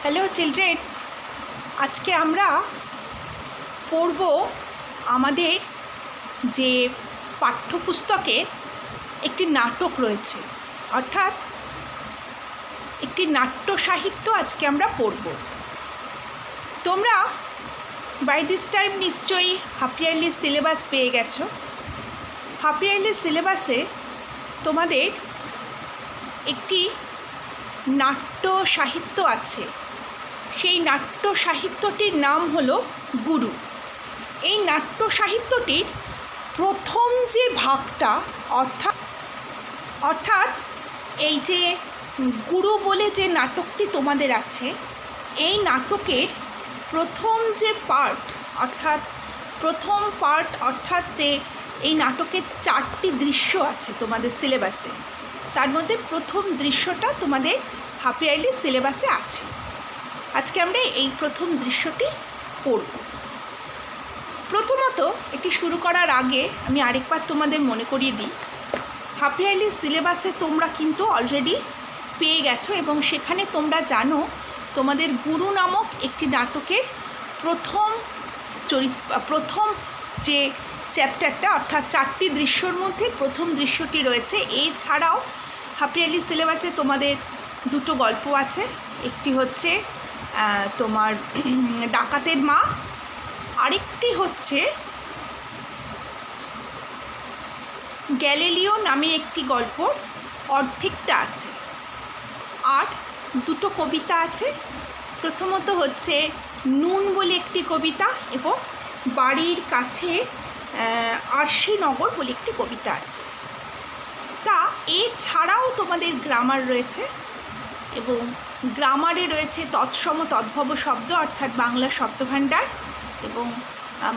Hello children, আজকে আমরা পড়ব আমাদের যে পাঠ্যপুস্তকে একটি নাটক রয়েছে, অর্থাৎ একটি নাট্য সাহিত্য আজকে আমরা পড়ব। তোমরা বাই দিস টাইম নিশ্চয়ই হাফ ইয়ারলি সিলেবাস পেয়ে গেছো। হাফ ইয়ারলি সিলেবাসে তোমাদের একটি নাট্য সাহিত্য আছে। সেই নাট্য সাহিত্যটির নাম হলো গুরু। এই নাট্য সাহিত্যটির প্রথম যে ভাগটা অর্থাৎ এই যে গুরু বলে যে নাটকটি তোমাদের আছে, এই নাটকের প্রথম যে পার্ট অর্থাৎ যে এই নাটকের 4টি দৃশ্য আছে তোমাদের সিলেবাসে, তার মধ্যে প্রথম দৃশ্যটা তোমাদের হাফ ইয়ারলি সিলেবাসে আছে। আজকে আমরা এই প্রথম দৃশ্যটি পড়ব। প্রথমত এটি শুরু করার আগে আমি আরেকবার তোমাদের মনে করিয়ে দিই, হাফ ইয়ারলি সিলেবাসে তোমরা কিন্তু অলরেডি পেয়ে গেছো এবং সেখানে তোমরা জানো তোমাদের গুরু নামক একটি নাটকের প্রথম যে চ্যাপ্টারটা অর্থাৎ 4টি দৃশ্যর মধ্যে প্রথম দৃশ্যটি রয়েছে। এছাড়াও হাফ ইয়ারলি সিলেবাসে তোমাদের 2টো গল্প আছে। একটি হচ্ছে তোমার ডাকাতের মা, আরেকটি হচ্ছে গ্যালিলিও নামে একটি গল্প অর্ধেকটা আছে। আর 2টো কবিতা আছে। প্রথমত হচ্ছে নুন বলে একটি কবিতা এবং বাড়ির কাছে আরশিনগর বলে একটি কবিতা আছে। তা এছাড়াও তোমাদের গ্রামার রয়েছে এবং গ্রামারে রয়েছে তৎসম তদ্ভব শব্দ অর্থাৎ বাংলা শব্দভাণ্ডার এবং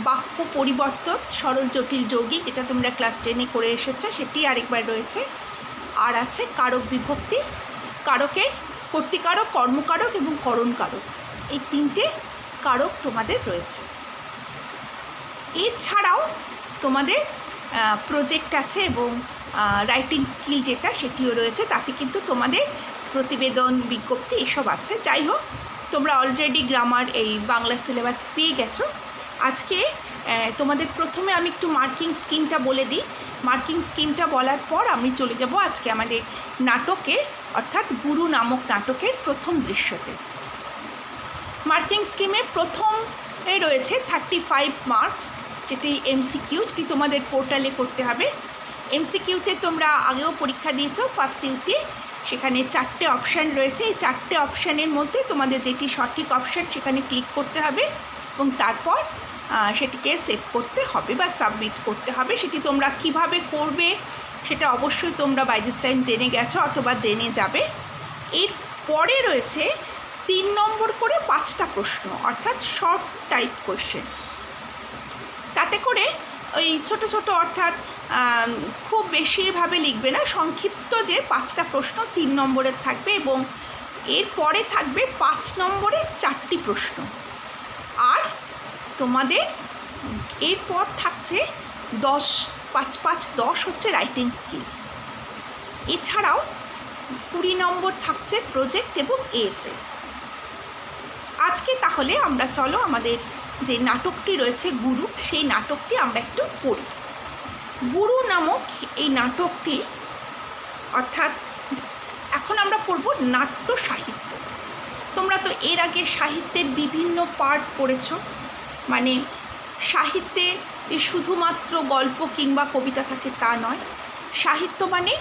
বাক্য পরিবর্তন, সরল জটিল যৌগিক, যেটা তোমরা ক্লাস 10-এ করে এসেছো সেটি আরেকবার রয়েছে। আর আছে কারক বিভক্তি, কারকের কর্তৃকারক, কর্মকারক এবং করণকারক, এই 3টে কারক তোমাদের রয়েছে। এছাড়াও তোমাদের প্রজেক্ট আছে এবং রাইটিং স্কিল যেটা সেটিও রয়েছে। তাতে কিন্তু তোমাদের প্রতিবেদন, বিজ্ঞপ্তি এসব আছে। যাই হোক, তোমরা অলরেডি গ্রামার এই বাংলা সিলেবাস পেয়ে গেছো। আজকে তোমাদের প্রথমে আমি একটু মার্কিং স্কিমটা বলে দিই। মার্কিং স্কিমটা বলার পর আমি চলে যাব আজকে আমাদের নাটকে অর্থাৎ গুরু নামক নাটকের প্রথম দৃশ্যতে। মার্কিং স্কিমে প্রথমে রয়েছে 35 মার্কস, যেটি এমসিকিউ, যেটি তোমাদের পোর্টালে করতে হবে। এমসিকিউতে তোমরা আগেও পরীক্ষা দিয়েছো ফার্স্ট ইউটি, সেখানে 4টে অপশান রয়েছে। এই 4টে অপশানের মধ্যে তোমাদের যেটি সঠিক অপশান সেখানে ক্লিক করতে হবে এবং তারপর সেটিকে সেভ করতে হবে বা সাবমিট করতে হবে। সেটি তোমরা কিভাবে করবে সেটা অবশ্যই তোমরা বাই দিস টাইম জেনে গেছো অথবা জেনে যাবে। এর পরে রয়েছে 3 নম্বর করে 5টা প্রশ্ন অর্থাৎ শর্ট টাইপ কোয়েশ্চেন। তাতে করে ওই ছোটো ছোটো অর্থাৎ খুব বেশিভাবে লিখবে না, সংক্ষিপ্ত যে 5টা প্রশ্ন 3 নম্বরের থাকবে এবং এর পরে থাকবে 5 নম্বরের 4টি প্রশ্ন। আর তোমাদের এরপর থাকছে 10, 5, 5, 10 হচ্ছে রাইটিং স্কিল। এছাড়াও 20 নম্বর থাকছে প্রজেক্ট এবং এএসএ। আজকে তাহলে আমরা চলো আমাদের যে নাটকটি রয়েছে গুরু, সেই নাটকটি আমরা একটু পড়ি। গুরু নামক এই নাটকটি অর্থাৎ এখন আমরা পড়ব নাট্য সাহিত্য। তোমরা তো এর আগে সাহিত্যের বিভিন্ন পার্ট পড়েছো, মানে সাহিত্যে যে শুধুমাত্র গল্প কিংবা কবিতা থাকে তা নয়। সাহিত্য মানে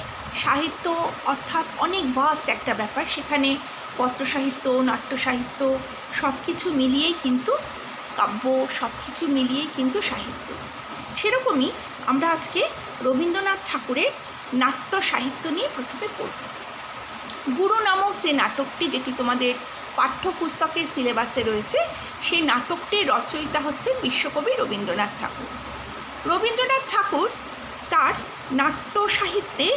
সাহিত্য অর্থাৎ অনেক ভাস্ট একটা ব্যাপার। সেখানে পত্র সাহিত্য, নাট্য সাহিত্য সব কিছু মিলিয়েই কিন্তু কাব্য, সব কিছু মিলিয়েই কিন্তু সাহিত্য। সেরকমই আমরা আজকে রবীন্দ্রনাথ ঠাকুরের নাট্য সাহিত্য নিয়ে প্রথমে পড়ব। গুরু নামক যে নাটকটি, যেটি তোমাদের পাঠ্যপুস্তকের সিলেবাসে রয়েছে, সেই নাটকটির রচয়িতা হচ্ছে বিশ্বকবি রবীন্দ্রনাথ ঠাকুর। রবীন্দ্রনাথ ঠাকুর তার নাট্য সাহিত্যে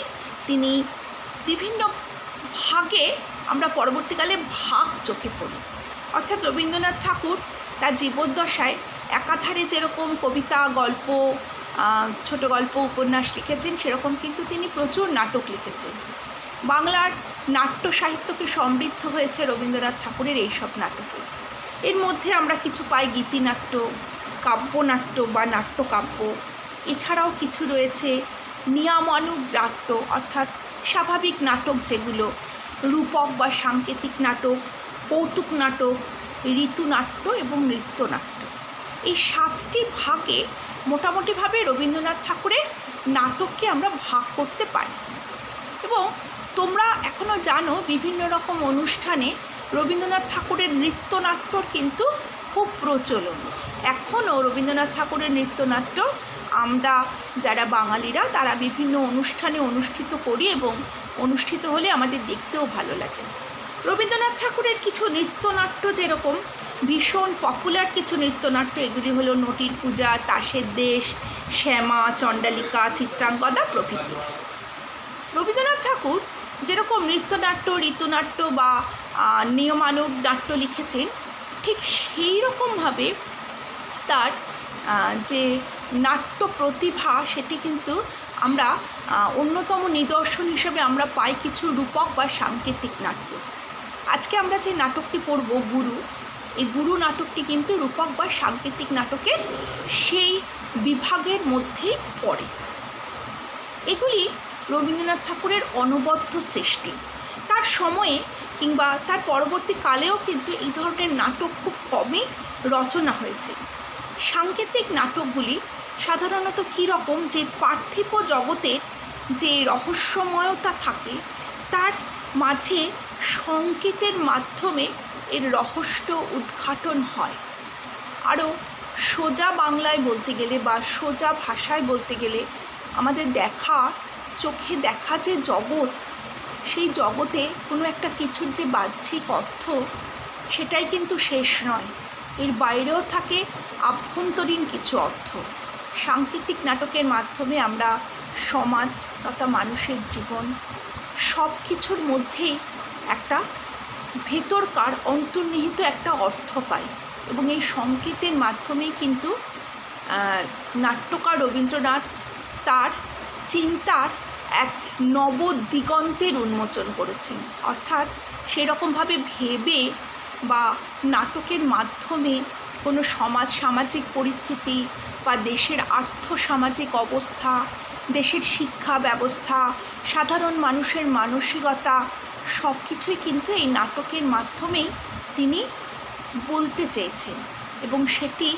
তিনি বিভিন্ন ভাগে, আমরা পরবর্তীকালে ভাগ চোখে পড়ি। অর্থাৎ রবীন্দ্রনাথ ঠাকুর তার জীবদ্দশায় একাধারে যেরকম কবিতা, গল্প, ছোট গল্প, উপন্যাস লিখেছেন, সেরকম কিন্তু তিনি প্রচুর নাটক লিখেছেন। বাংলার নাট্য সাহিত্যকে সমৃদ্ধ হয়েছে রবীন্দ্রনাথ ঠাকুরের এইসব নাটকে। এর মধ্যে আমরা কিছু পাই গীতিনাট্য, কাব্যনাট্য বা নাট্যকাব্য। এছাড়াও কিছু রয়েছে নিয়মানুগ নাট্য, অর্থাৎ স্বাভাবিক নাটক যেগুলো, রূপক বা সাংকেতিক নাটক, কৌতুক নাটক, ঋতুনাট্য এবং নৃত্যনাট্য। এই 7টি ভাগে মোটামুটিভাবে রবীন্দ্রনাথ ঠাকুরের নাটককে আমরা ভাগ করতে পারি। এবং তোমরা এখনও জানো বিভিন্ন রকম অনুষ্ঠানে রবীন্দ্রনাথ ঠাকুরের নৃত্যনাট্যর কিন্তু খুব প্রচলন। এখনও রবীন্দ্রনাথ ঠাকুরের নৃত্যনাট্য আমরা যারা বাঙালিরা তারা বিভিন্ন অনুষ্ঠানে অনুষ্ঠিত করি এবং অনুষ্ঠিত হলে আমাদের দেখতেও ভালো লাগে। রবীন্দ্রনাথ ঠাকুরের কিছু নৃত্যনাট্য যেরকম ভীষণ পপুলার কিছু নৃত্যনাট্য, এগুলি হলো নটির পূজা, তাসের দেশ, শ্যামা, চণ্ডালিকা, চিত্রাঙ্গদা প্রভৃতি। রবীন্দ্রনাথ ঠাকুর যেরকম নৃত্যনাট্য, ঋতুনাট্য বা নিয়মানুগ নাট্য লিখেছেন, ঠিক সেই রকমভাবে তার যে নাট্য প্রতিভা সেটি কিন্তু আমরা অন্যতম নিদর্শন হিসেবে আমরা পাই কিছু রূপক বা সাংকেতিক নাট্য। আজকে আমরা যে নাটকটি পড়ব গুরু, এই গুরু নাটকটি কিন্তু রূপক বা সাংকেতিক নাটকের সেই বিভাগের মধ্যেই পড়ে। এগুলি রবীন্দ্রনাথ ঠাকুরের অনবদ্য সৃষ্টি। তার সময়ে কিংবা তার পরবর্তী কালেও কিন্তু এই ধরনের নাটক খুব কমই রচনা হয়েছে। সাংকেতিক নাটকগুলি সাধারণত কীরকম, যে পার্থিব জগতের যে রহস্যময়তা থাকে তার মাঝে সংকেতের মাধ্যমে এর রহস্য উদ্ঘাটন হয়। আরও সোজা বাংলায় বলতে গেলে বা সোজা ভাষায় বলতে গেলে আমাদের চোখে দেখা যে জগৎ, সেই জগতে কোনো একটা কিছুর যে বাহ্যিক অর্থ সেটাই কিন্তু শেষ নয়, এর বাইরেও থাকে আভ্যন্তরীণ কিছু অর্থ। সাংকেতিক নাটকের মাধ্যমে আমরা সমাজ তথা মানুষের জীবন সব কিছুর মধ্যেই একটা ভেতরকার অন্তর্নিহিত একটা অর্থ পাই এবং এই সংকেতের মাধ্যমেই কিন্তু নাট্যকার রবীন্দ্রনাথ তার চিন্তার এক নবদিগন্তের উন্মোচন করেছেন। অর্থাৎ সেরকমভাবে ভেবে বা নাটকের মাধ্যমে কোনো সামাজিক পরিস্থিতি বা দেশের আর্থসামাজিক অবস্থা, দেশের শিক্ষা ব্যবস্থা, সাধারণ মানুষের মানসিকতা সব কিছুই কিন্তু এই নাটকের মাধ্যমেই তিনি বলতে চেয়েছেন। এবং সেটি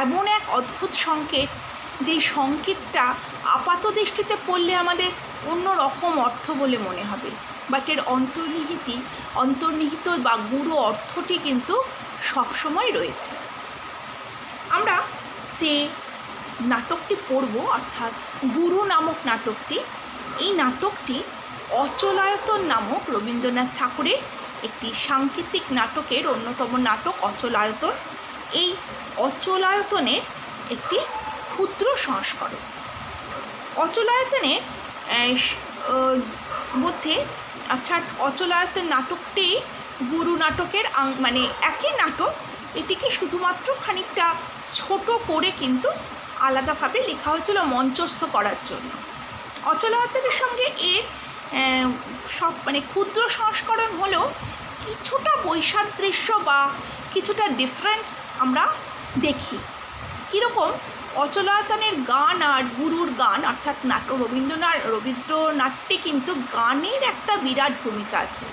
এমন এক অদ্ভুত সংকেত, যেই সংকেতটা আপাত দৃষ্টিতে পড়লে আমাদের অন্য রকম অর্থ বলে মনে হবে, বাট এর অন্তর্নিহিত বা গূঢ় অর্থটি কিন্তু সবসময় রয়েছে। আমরা যে নাটকটি পড়ব অর্থাৎ গুরু নামক নাটকটি, এই নাটকটি অচলায়তন নামক রবীন্দ্রনাথ ঠাকুরের একটি সাংকেতিক নাটকের অন্যতম নাটক অচলায়তন। এই অচলায়তনের একটি ক্ষুদ্র সংস্করণ। অচলায়তনের মধ্যে অর্থাৎ অচলায়তন নাটকটি গুরু নাটকের মানে একই নাটক, এটিকে শুধুমাত্র খানিকটা ছোট করে কিন্তু আলাদাভাবে লেখা হয়েছিল মঞ্চস্থ করার জন্য। অচলায়তনের সঙ্গে এর সব মানে ক্ষুদ্র সংস্করণ হলেও কিছুটা বৈসাদৃশ্য বা কিছুটা ডিফারেন্স আমরা দেখি। কীরকম, অচলায়তনের গান আর গুরুর গান অর্থাৎ রবীন্দ্রনাট্যে কিন্তু গানের একটা বিরাট ভূমিকা আছে।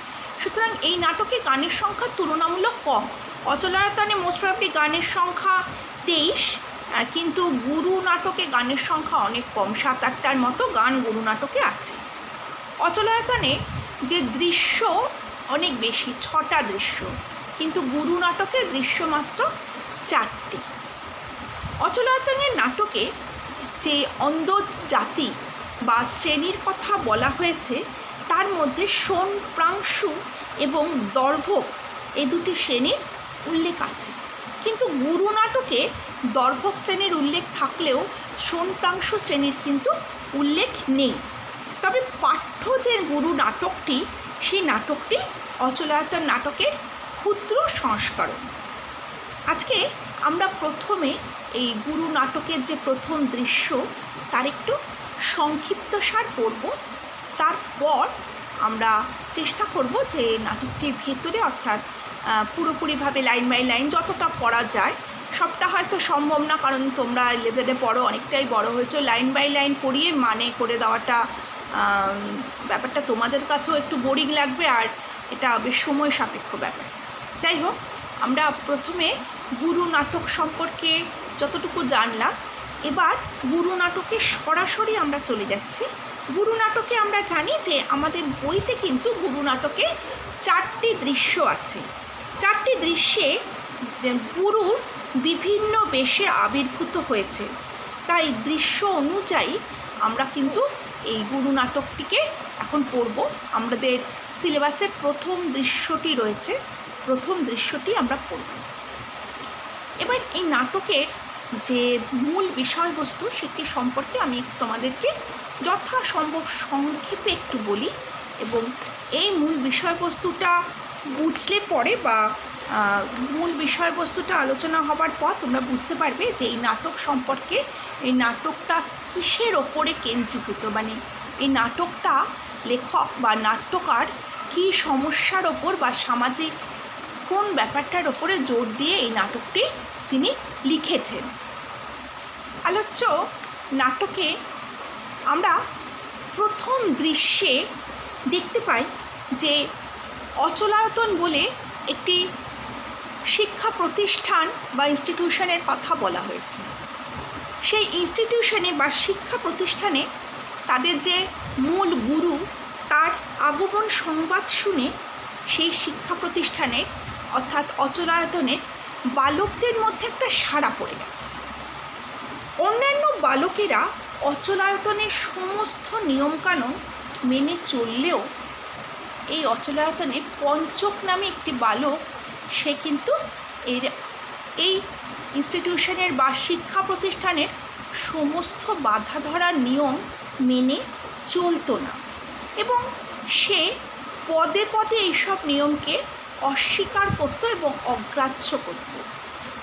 সুতরাং এই নাটকে গানের সংখ্যা তুলনামূলক কম। অচলায়তনে মোস্ট প্রবাবলি গানের সংখ্যা 23, কিন্তু গুরু নাটকে গানের সংখ্যা অনেক কম, 7-8টার মতো গান গুরু নাটকে আছে। অচলায়তনে যে দৃশ্য অনেক বেশি, 6টা দৃশ্য, কিন্তু গুরু নাটকে দৃশ্য মাত্র 4টে। অচলায়তনের নাটকে যে অন্ধ জাতি বা শ্রেণীর কথা বলা হয়েছে তার মধ্যে শোণ, প্রাংশু এবং দর্ভক এই দুটি শ্রেণীর উল্লেখ আছে। কিন্তু গুরু নাটকে দর্ভক শ্রেণীর উল্লেখ থাকলেও শোণ, প্রাংশু শ্রেণীর কিন্তু উল্লেখ নেই। তবে পাঠ্য যে গুরু নাটকটি, সেই নাটকটি অচলায়তন নাটকের ক্ষুদ্র সংস্করণ। আজকে আমরা প্রথমে এই গুরু নাটকের যে প্রথম দৃশ্য তার একটু সংক্ষিপ্তসার পড়ব, তারপর আমরা চেষ্টা করব যে নাটকটির ভেতরে অর্থাৎ পুরোপুরিভাবে লাইন বাই লাইন যতটা পড়া যায়, সবটা হয়তো সম্ভব না, কারণ তোমরা 11-এ পড়ো, অনেকটাই বড় হয়েছো। লাইন বাই লাইন পড়িয়ে মানে করে দেওয়াটা ব্যাপারটা তোমাদের কাছেও একটু বোরিং লাগবে, আর এটা বেশ সময় সাপেক্ষ ব্যাপার। যাই হোক, আমরা প্রথমে গুরু নাটক সম্পর্কে যতটুকু জানলাম, এবার গুরু নাটকে সরাসরি আমরা চলে যাচ্ছি। গুরু নাটকে আমরা জানি যে আমাদের বইতে কিন্তু গুরু নাটকে 4টি দৃশ্য আছে। 4টি দৃশ্যে গুরুর বিভিন্ন বেশে আবির্ভূত হয়েছে, তাই দৃশ্য অনুযায়ী আমরা কিন্তু এই গুরু নাটকটিকে এখন পড়ব। আমাদের সিলেবাসে প্রথম দৃশ্যটি রয়েছে, প্রথম দৃশ্যটি আমরা পড়ব। এবার এই নাটকের যে মূল বিষয়বস্তু সেটি সম্পর্কে আমি তোমাদেরকে যথাসম্ভব সংক্ষেপে একটু বলি, এবং এই মূল বিষয়বস্তুটা বুঝলে পরে বা মূল বিষয়বস্তুটা আলোচনা হবার পর তোমরা বুঝতে পারবে যে এই নাটক সম্পর্কে, এই নাটকটা কিসের ওপরে কেন্দ্রীভূত, মানে এই নাটকটা লেখক বা নাট্যকার কী সমস্যার ওপর বা সামাজিক কোন ব্যাপারটার ওপরে জোর দিয়ে এই নাটকটি তিনি লিখেছেন। আলোচ্য নাটকে আমরা প্রথম দৃশ্যে দেখতে পাই যে অচলায়তন বলে একটি শিক্ষা প্রতিষ্ঠান বা ইনস্টিটিউশনের কথা বলা হয়েছে। সেই ইনস্টিটিউশনে বা শিক্ষা প্রতিষ্ঠানে তাদের যে মূল গুরু, তার আগমন সংবাদ শুনে সেই শিক্ষা প্রতিষ্ঠানের অর্থাৎ অচলায়তনের বালকদের মধ্যে একটা সাড়া পড়ে গেছে। অন্যান্য বালকেরা অচলায়তনের সমস্ত নিয়মকানুন মেনে চললেও এই অচলায়তনে পঞ্চক নামে একটি বালক, সে কিন্তু এই ইনস্টিটিউশনের বা শিক্ষা প্রতিষ্ঠানের সমস্ত বাধা ধরার নিয়ম মেনে চলতো না, এবং সে পদে পদে এইসব নিয়মকে অস্বীকার করত এবং অগ্রাহ্য করত।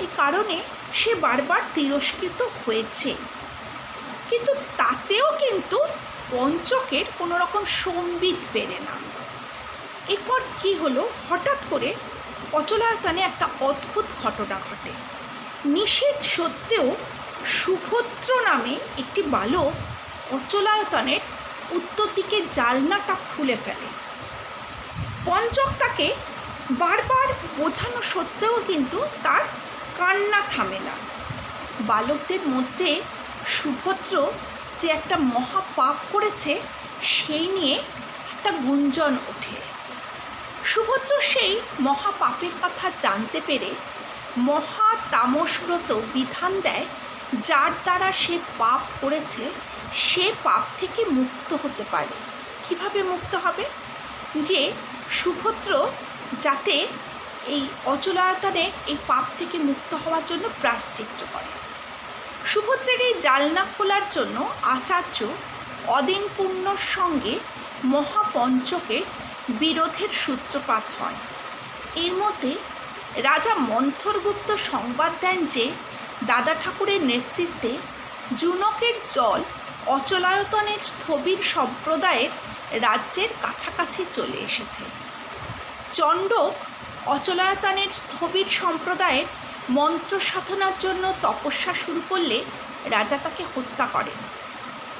এই কারণে সে বারবার তিরস্কৃত হয়েছে, কিন্তু তাতেও কিন্তু পঞ্চকের কোনো রকম সম্বিত ফেরে না। এরপর কি হলো, হঠাৎ করে অচলায়তনে একটা অদ্ভুত ঘটনা ঘটে। নিষেধ সত্ত্বেও সুভদ্র নামে একটি বালক অচলায়তনের উত্তর দিকে জালনাটা খুলে ফেলে। পঞ্চক তাকে বারবার বোঝানো সত্ত্বেও কিন্তু তার কান্না থামে না। বালকদের মধ্যে সুভদ্র যে একটা মহাপাপ করেছে সেই নিয়ে একটা গুঞ্জন ওঠে। সুভদ্র সেই মহাপাপের কথা জানতে পেরে মহাতামসব্রত বিধান দেয়, যার দ্বারা সে পাপ করেছে সে পাপ থেকে মুক্ত হতে পারে। কিভাবে মুক্ত হবে? যে সুভদ্র যাতে এই অচলায়তনে এই পাপ থেকে মুক্ত হওয়ার জন্য প্রায়শ্চিত্ত করে। সুভদ্রের এই জালনা খোলার জন্য আচার্য অদিনপূর্ণর সঙ্গে মহাপঞ্চকের বিরোধের সূত্রপাত হয়। এর মধ্যে রাজা মন্থরগুপ্ত সংবাদ দেন যে দাদা ঠাকুরের নেতৃত্বে জুনকের জল অচলায়তনের স্থবির সম্প্রদায়ের রাজ্যের কাছাকাছি চলে এসেছে। চণ্ডক অচলায়তনের স্থবির সম্প্রদায়ের মন্ত্র সাধনার জন্য তপস্যা শুরু করলে রাজা তাকে হত্যা করেন।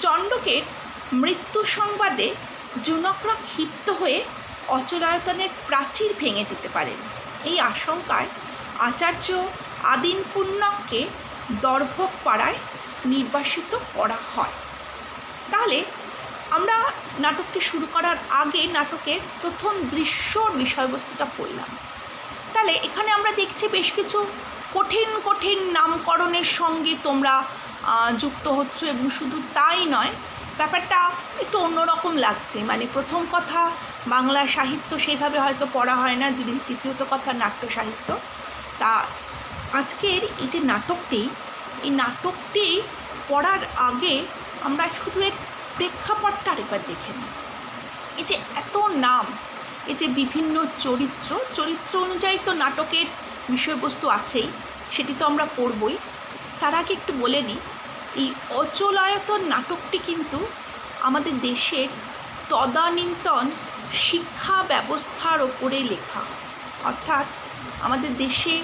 চণ্ডকের মৃত্যু সংবাদে জুনকরা ক্ষিপ্ত হয়ে অচলায়তনের প্রাচীর ভেঙে দিতে পারেন। এই আশঙ্কায় আচার্য আদিনপুণ্যককে দর্ভক পাড়ায় নির্বাসিত করা হয়। তাহলে আমরা নাটকটি শুরু করার আগে নাটকের প্রথম দৃশ্যর বিষয়বস্তুটা পড়লাম। তাহলে এখানে আমরা দেখছি বেশ কিছু কঠিন কঠিন নামকরণের সঙ্গে তোমরা যুক্ত হচ্ছ, এবং শুধু তাই নয়, ব্যাপারটা একটু অন্যরকম লাগছে। মানে প্রথম কথা, বাংলা সাহিত্য সেইভাবে হয়তো পড়া হয় না, দ্বিতীয়ত কথা নাট্য সাহিত্য। তা আজকের এই যে নাটকটি, এই নাটকটি পড়ার আগে আমরা শুধু এর প্রেক্ষাপটটা আরেকবার দেখে নিই। এই যে এত নাম, এই যে বিভিন্ন চরিত্র অনুযায়ী তো নাটকের বিষয়বস্তু আছেই, সেটি তো আমরা পড়বই। তার আগে একটু বলে নিই, এই অচলায়তন নাটকটি কিন্তু আমাদের দেশের তদানীন্তন শিক্ষা ব্যবস্থার ওপরে লেখা। অর্থাৎ আমাদের দেশে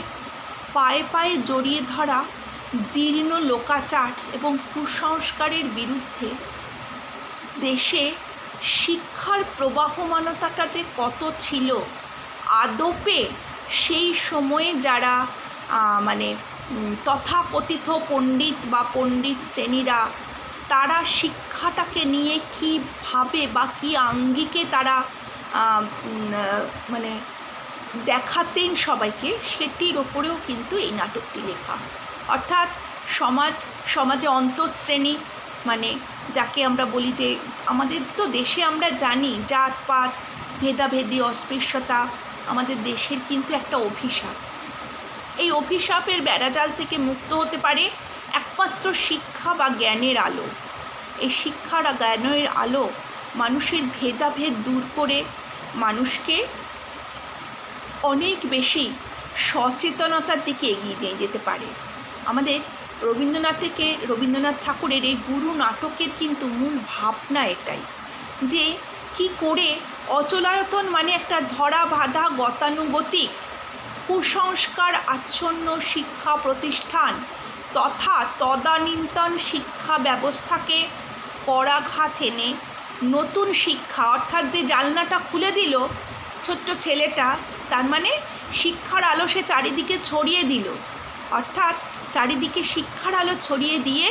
পায়ে পায়ে জড়িয়ে ধরা জীর্ণ লোকাচার এবং কুসংস্কারের বিরুদ্ধে দেশে শিক্ষার প্রবাহমানতাটা যে কত ছিল, আদপে সেই সময়ে যারা তথাকথিত পণ্ডিত বা পণ্ডিত শ্রেণীরা তারা শিক্ষাটাকে নিয়ে কীভাবে বা কী আঙ্গিকে তারা দেখাতেন সবাইকে, সেটির ওপরেও কিন্তু এই নাটকটি লেখা। অর্থাৎ সমাজে অন্তঃশ্রেণী, যাকে আমরা বলি যে আমাদের তো দেশে আমরা জানি জাতপাত ভেদাভেদি অস্পৃশ্যতা আমাদের দেশের কিন্তু একটা অভিশাপ। এই অভিশাপের বেড়াজাল থেকে মুক্ত হতে পারে একমাত্র শিক্ষা বা জ্ঞানের আলো। এই শিক্ষার আর জ্ঞানের আলো মানুষের ভেদাভেদ দূর করে মানুষকে অনেক বেশি সচেতনতার দিকে এগিয়ে নিয়ে যেতে পারে। আমাদের রবীন্দ্রনাথ ঠাকুরের এই গুরু নাটকের কিন্তু মূল ভাবনা এটাই, যে কি করে অচলায়তন একটা ধরা বাঁধা গতানুগতিক কুসংস্কার আচ্ছন্ন শিক্ষা প্রতিষ্ঠান তথা তদানীন্তন শিক্ষা ব্যবস্থাকে করাঘাত এনে নতুন শিক্ষা, অর্থাৎ যে জানলাটা খুলে দিল ছোট্ট ছেলেটা, তার শিক্ষার আলো সে চারিদিকে ছড়িয়ে দিল। অর্থাৎ চারিদিকে শিক্ষার আলো ছড়িয়ে দিয়ে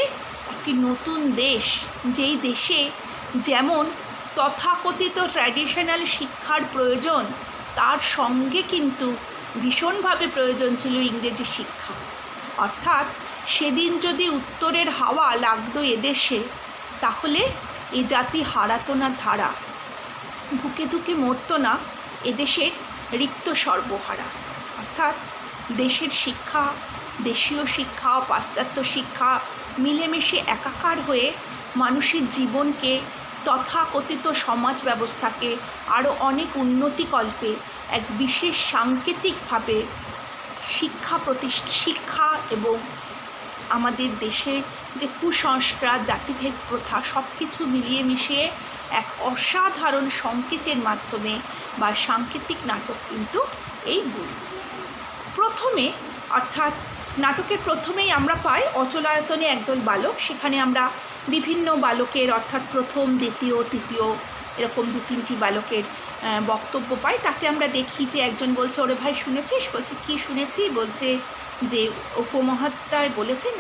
একটি নতুন দেশ, যেই দেশে যেমন তথাকথিত ট্র্যাডিশনাল শিক্ষার প্রয়োজন, তার সঙ্গে কিন্তু ভীষণভাবে প্রয়োজন ছিল ইংরেজি শিক্ষা। অর্থাৎ সেদিন যদি উত্তরের হাওয়া লাগতো এদেশে, তাহলে এ জাতি হারাতো না ধারা, ধুকে ধুকে মরতো না এদেশের রিক্ত সর্বহারা। অর্থাৎ দেশের শিক্ষা, দেশীয় শিক্ষা, পাশ্চাত্য শিক্ষা মিলেমিশে একাকার হয়ে মানুষের জীবনকে তথাকথিত সমাজ ব্যবস্থাকে আরও অনেক উন্নতিকল্পে এক বিশেষ সাংকেতিকভাবে শিক্ষা এবং আমাদের দেশের যে কুসংস্কার, জাতিভেদ প্রথা সব কিছু মিলিয়ে মিশিয়ে এক অসাধারণ সংকেতের মাধ্যমে বা সাংকেতিক নাটক কিন্তু এই বই। প্রথমে অর্থাৎ নাটকের প্রথমেই আমরা পাই অচলায়তনে একদল বালক। সেখানে আমরা বিভিন্ন বালকের অর্থাৎ প্রথম, দ্বিতীয়, তৃতীয় এরকম 2-3টি বালকের বক্তব্য পাই। তাতে আমরা দেখি যে একজন বলছে, ওরে ভাই শুনেছিস? বলছে কি শুনেছি? বলছে যে উপমহাধ্যায় বলেছেন,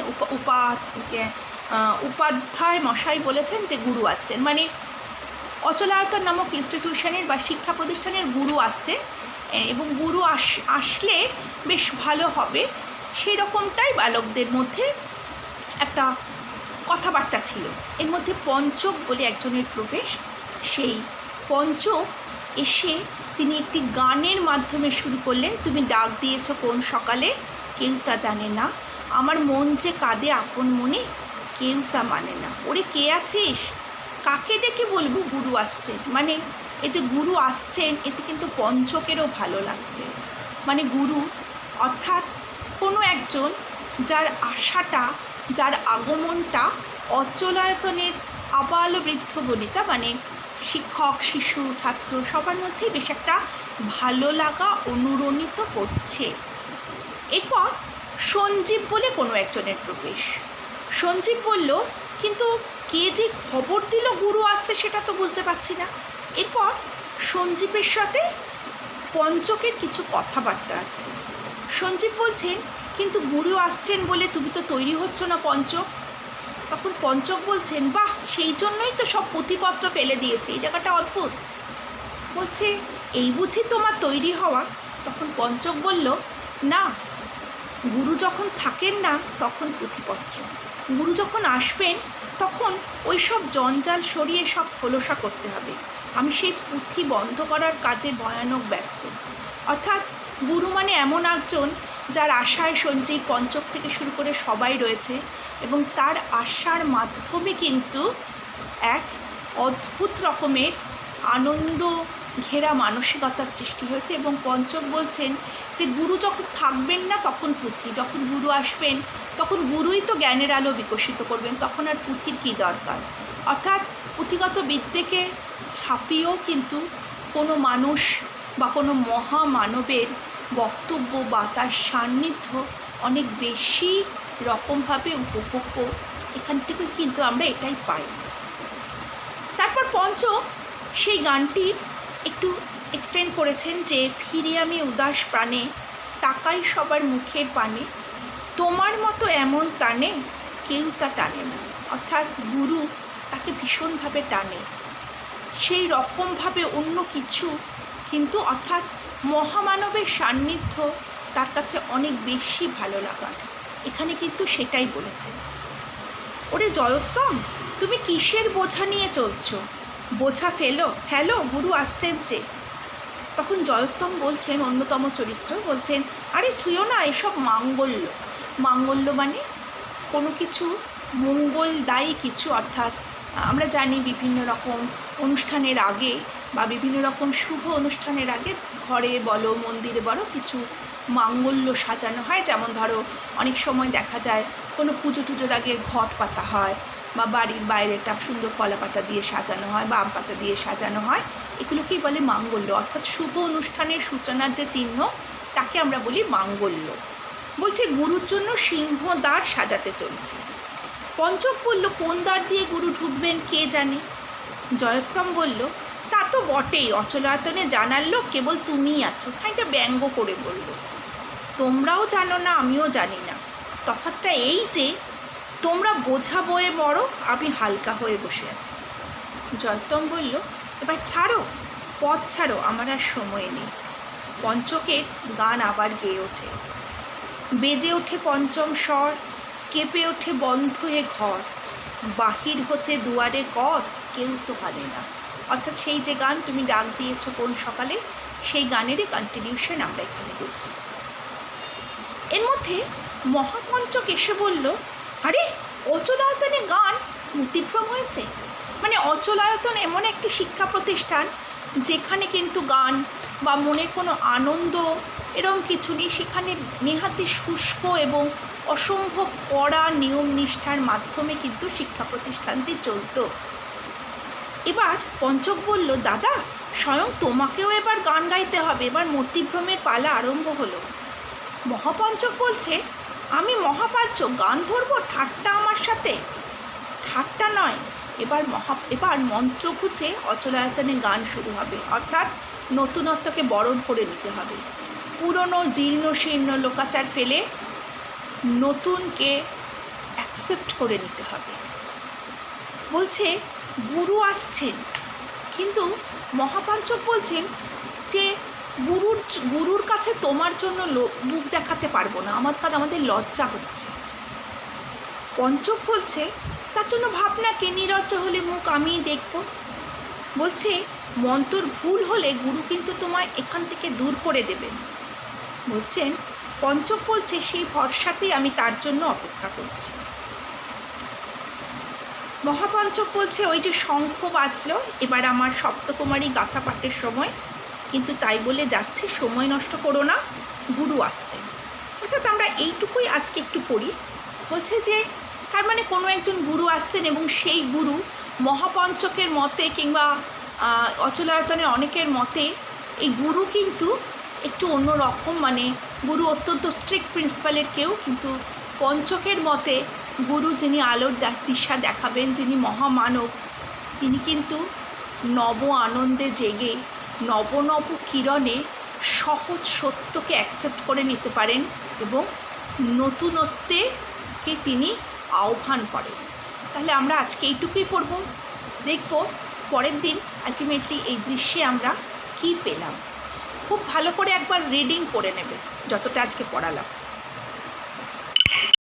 উপাধ্যায় মশাই বলেছেন যে গুরু আসছেন, অচলায়তন নামক ইনস্টিটিউশনের বা শিক্ষা প্রতিষ্ঠানের গুরু আসছেন এবং গুরু আসলে বেশ ভালো হবে, সেই রকমটাই বালকদের মধ্যে একটা কথাবার্তা ছিল। এর মধ্যে পঞ্চক বলে একজনের প্রবেশ। সেই পঞ্চক এসে তিনি একটি গানের মাধ্যমে শুরু করলেন, তুমি ডাক দিয়েছ কোন সকালে, কেউ তা জানে না, আমার মন যে কাঁদে আপন মনে, কেউ তা মানে না। ওরে কে আছিস? কাকে ডেকে বলবো গুরু আসছেন? এই যে গুরু আসছেন, এতে কিন্তু পঞ্চকেরও ভালো লাগছে। গুরু অর্থাৎ কোনো একজন যার আশাটা, যার আগমনটা অচলায়তনের আবাল বৃদ্ধ বনিতা শিক্ষক, শিশু, ছাত্র সবার মধ্যেই বেশ একটা ভালো লাগা অনুরণিত করছে। এরপর সঞ্জীব বলে কোনো একজনের প্রবেশ। সঞ্জীব বলল, কিন্তু কে যে খবর দিল গুরু আসছে সেটা তো বুঝতে পারছি না। এরপর সঞ্জীবের সাথে পঞ্চকের কিছু কথাবার্তা আছে। সঞ্জীব বলছেন, কিন্তু গুরু আসছেন বলে তুমি তো তৈরি হচ্ছ না পঞ্চক। তখন পঞ্চক বলছেন, বাহ, সেই জন্যই তো সব পুঁথিপত্র ফেলে দিয়েছে, এই জায়গাটা অদ্ভুত। বলছে, এই বুঝি তোমার তৈরি হওয়া? তখন পঞ্চক বলল, না, গুরু যখন থাকেন না তখন পুঁথিপত্র, গুরু যখন আসবেন তখন ওই সব জঞ্জাল সরিয়ে সব খোলসা করতে হবে। আমি সেই পুঁথি বন্ধ করার কাজে ভয়ানক ব্যস্ত। অর্থাৎ গুরু এমন একজন যার আশায় সঞ্জীব, পঞ্চক থেকে শুরু করে সবাই রয়েছে এবং তার আশার মাধ্যমে কিন্তু এক অদ্ভুত রকমের আনন্দ ঘেরা মানসিকতার সৃষ্টি হয়েছে। এবং পঞ্চক বলছেন যে গুরু যখন থাকবেন না তখন পুঁথি, যখন গুরু আসবেন তখন গুরুই তো জ্ঞানের আলো বিকশিত করবেন, তখন আর পুঁথির কী দরকার। অর্থাৎ পুঁথিগত বিদ্যেকে ছাপিয়েও কিন্তু কোনো মানুষ বা কোনো মহামানবের বক্তব্য বা তার সান্নিধ্য অনেক বেশি রকমভাবে উপভোগ্য। এখান থেকে কিন্তু আমরা এটাই পাই। তারপর পঞ্চম সেই গানটির একটু এক্সটেন্ড করেছেন যে ফিরে আমি উদাস প্রাণে, তাকাই সবার মুখের পানে, তোমার মতো এমন টানে কেউ তা টানে না। অর্থাৎ গুরু তাকে ভীষণভাবে টানে, সেই রকমভাবে অন্য কিছু কিন্তু, অর্থাৎ মহামানবের সান্নিধ্য তার কাছে অনেক বেশি ভালো লাগার। এখানে কিন্তু সেটাই বলেছেন। ওরে জয়োত্তম, তুমি কিসের বোঝা নিয়ে চলছো? বোঝা ফেলো, গুরু আসছেন যে। তখন জয়োত্তম বলছেন, অন্যতম চরিত্র বলছেন, আরে ছুঁয়ো না, এসব মাঙ্গল্য মানে কোনো কিছু মঙ্গলদায়ী কিছু। অর্থাৎ আমরা জানি বিভিন্ন রকম অনুষ্ঠানের আগে বা বিভিন্ন রকম শুভ অনুষ্ঠানের আগে ঘরে বলো মন্দিরে বলো কিছু মাঙ্গল্য সাজানো হয়। যেমন ধরো অনেক সময় দেখা যায় কোনো পুজো টুজোর আগে ঘট পাতা হয়, বা বাড়ির বাইরেটা সুন্দর কলা পাতা দিয়ে সাজানো হয় বা আম পাতা দিয়ে সাজানো হয়। এগুলোকেই বলে মাঙ্গল্য। অর্থাৎ শুভ অনুষ্ঠানের সূচনার যে চিহ্ন তাকে আমরা বলি মাঙ্গল্য। বলছে গুরুর জন্য সিংহদ্বার সাজাতে চলছে। পঞ্চক বলল, কোন দ্বার দিয়ে গুরু ঢুকবেন কে জানে? জয়োত্তম বলল, তা তো বটেই, অচলায়তনে জানার লোক কেবল তুমিই আছো। খানিকটা ব্যঙ্গ করে বলল, তোমরাও জানো না, আমিও জানি না। তফাৎটা এই যে তোমরা বোঝা বয়ে বড়, আমি হালকা হয়ে বসে আছি। জয়োত্তম বলল, এবার ছাড়ো, পথ ছাড়ো, আমার আর সময় নেই। পঞ্চকের গান আবার গেয়ে ওঠে, বেজে ওঠে পঞ্চম স্বর, কেঁপে ওঠে বন্ধ এ ঘর, বাহির হতে দুয়ারে কর, কেউ তো হারে না। অর্থাৎ সেই যে গান তুমি ডাক দিয়েছো কোন সকালে, সেই গানেরই কন্টিনিউশন আমরা এখানে দেখি। এর মধ্যে মহাপঞ্চক এসে বলল, আরে অচলায়তনে গান মতিভ্রম হয়েছে। মানে অচলায়তন এমন একটি শিক্ষা প্রতিষ্ঠান যেখানে কিন্তু গান বা মনের কোনো আনন্দ এরকম কিছু নেই। সেখানে নেহাতি শুষ্ক এবং অসম্ভব কড়া নিয়ম নিষ্ঠার মাধ্যমে কিন্তু শিক্ষা প্রতিষ্ঠানটি চলত। এবার পঞ্চক বলল, দাদা স্বয়ং তোমাকেও এবার গান গাইতে হবে, এবার মতিভ্রমের পালা আরম্ভ হলো। মহাপঞ্চক বলছে, আমি মহাপাঞ্চক গান ধরবো? ঠাট্টা আমার সাথে? ঠাট্টা নয়, এবার মন্ত্র খুঁজে অচলায়তনে গান শুরু হবে। অর্থাৎ নতুনত্বকে বরণ করে নিতে হবে, পুরনো জীর্ণ শীর্ণ লোকাচার ফেলে নতুনকে অ্যাকসেপ্ট করে নিতে হবে। বলছে গুরু আসছেন, কিন্তু মহাপঞ্চক বলছেন যে গুরুর কাছে তোমার জন্য মুখ দেখাতে পারবো না, আমাদের লজ্জা হচ্ছে। পঞ্চক বলছে, তার জন্য ভাবনাকে নির্লজ্জ হলে মুখ আমিই দেখব। বলছে মন্ত্র ভুল হলে গুরু কিন্তু তোমায় এখান থেকে দূর করে দেবেন। বলছেন পঞ্চক বলছে, সেই ভরসাতেই আমি তার জন্য অপেক্ষা করছি। মহাপঞ্চক বলছে, ওই যে শঙ্খ বাজলো, এবার আমার সপ্তকুমারী গাথা পাঠের সময়, কিন্তু তাই বলে যাচ্ছে সময় নষ্ট করো না, গুরু আসছে। অর্থাৎ আমরা এইটুকুই আজকে একটু পড়ি। বলছে যে তার মানে কোনো একজন গুরু আসছেন এবং সেই গুরু মহাপঞ্চকের মতে কিংবা অচলায়তনে অনেকের মতে এই গুরু কিন্তু একটু অন্য রকম, মানে গুরু অত্যন্ত স্ট্রিক্ট প্রিন্সিপালের কেউ, কিন্তু পঞ্চকের মতে গুরু যিনি আলোর দিশা দেখাবেন, যিনি মহামানব, তিনি কিন্তু নব আনন্দে জেগে নব কিরণে সহজ সত্যকে অ্যাকসেপ্ট করে নিতে পারেন এবং নতুনত্বকে তিনি আহ্বান করেন। তাহলে আমরা আজকে এইটুকুই পড়ব, দেখব পরের দিন আলটিমেটলি এই দৃশ্যে আমরা কি পেলাম। খুব ভালো করে একবার রিডিং করে নেবে যতটা আজকে পড়ালাম।